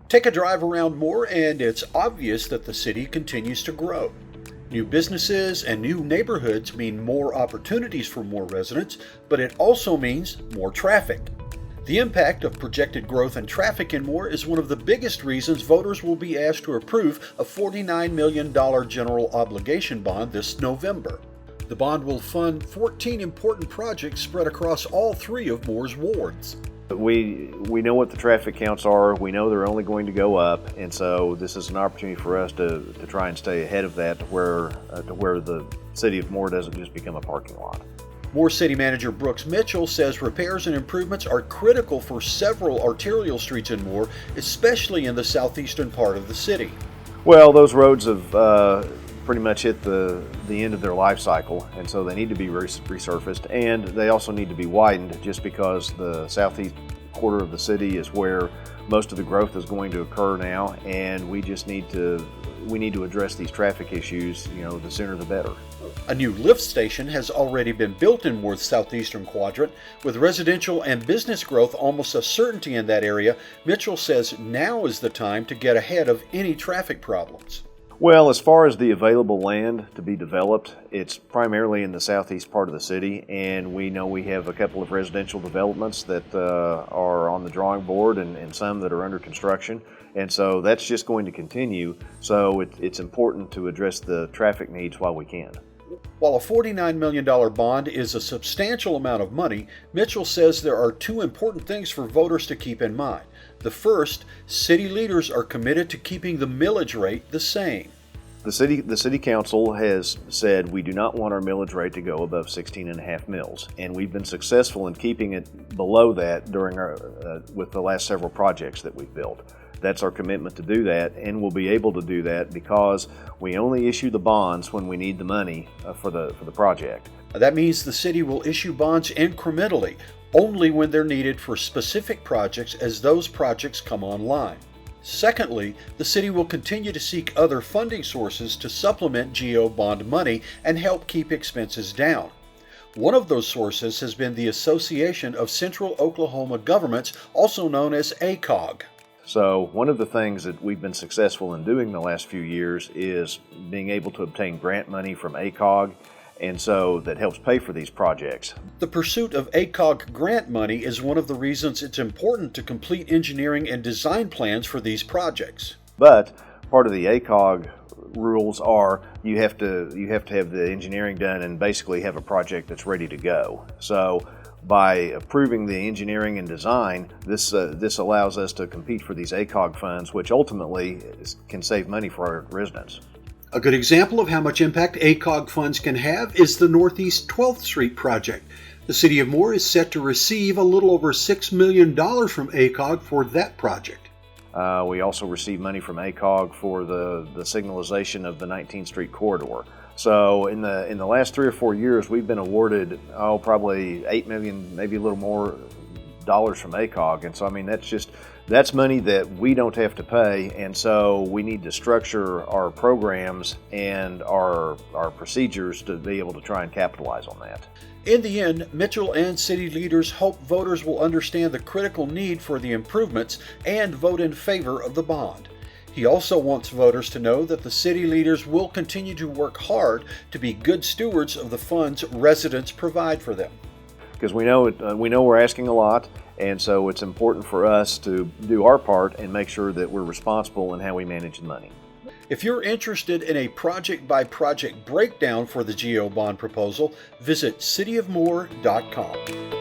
Take a drive around Moore, and it's obvious that the city continues to grow. New businesses and new neighborhoods mean more opportunities for more residents, but it also means more traffic. The impact of projected growth and traffic in Moore is one of the biggest reasons voters will be asked to approve a $49 million general obligation bond this November. The bond will fund 14 important projects spread across all three of Moore's wards. We know what the traffic counts are. We know they're only going to go up, and so this is an opportunity for us to try and stay ahead of that to where the city of Moore doesn't just become a parking lot. Moore City Manager Brooks Mitchell says repairs and improvements are critical for several arterial streets in Moore, especially in the southeastern part of the city. Well, those roads have pretty much hit the end of their life cycle, and so they need to be resurfaced, and they also need to be widened just because the southeast quarter of the city is where most of the growth is going to occur now, and we need to address these traffic issues, the sooner the better. A new lift station has already been built in Moore's southeastern quadrant. With residential and business growth almost a certainty in that area, Mitchell says now is the time to get ahead of any traffic problems. Well, as far as the available land to be developed, it's primarily in the southeast part of the city, and we know we have a couple of residential developments that are on the drawing board and some that are under construction, and so that's just going to continue, so it's important to address the traffic needs while we can. While a $49 million bond is a substantial amount of money, Mitchell says there are two important things for voters to keep in mind. The first, city leaders are committed to keeping the millage rate the same. The city council has said we do not want our millage rate to go above 16.5 mils, and we've been successful in keeping it below that with the last several projects that we've built. That's our commitment to do that, and we'll be able to do that because we only issue the bonds when we need the money for the project. That means the city will issue bonds incrementally, only when they're needed for specific projects as those projects come online. Secondly, the city will continue to seek other funding sources to supplement GO bond money and help keep expenses down. One of those sources has been the Association of Central Oklahoma Governments, also known as ACOG. So one of the things that we've been successful in doing the last few years is being able to obtain grant money from ACOG, and so that helps pay for these projects. The pursuit of ACOG grant money is one of the reasons it's important to complete engineering and design plans for these projects. But part of the ACOG rules are you have to have the engineering done and basically have a project that's ready to go. So by approving the engineering and design, this allows us to compete for these ACOG funds, which ultimately can save money for our residents. A good example of how much impact ACOG funds can have is the Northeast 12th Street project. The City of Moore is set to receive a little over $6 million from ACOG for that project. We also receive money from ACOG for the signalization of the 19th Street corridor. So in the last 3 or 4 years, we've been awarded probably $8 million, maybe a little more dollars from ACOG, and so that's money that we don't have to pay, and so we need to structure our programs and our procedures to be able to try and capitalize on that. In the end, Mitchell and city leaders hope voters will understand the critical need for the improvements and vote in favor of the bond. He also wants voters to know that the city leaders will continue to work hard to be good stewards of the funds residents provide for them. Because we know we're asking a lot, and so it's important for us to do our part and make sure that we're responsible in how we manage the money. If you're interested in a project-by-project breakdown for the GO bond proposal, visit cityofmoore.com.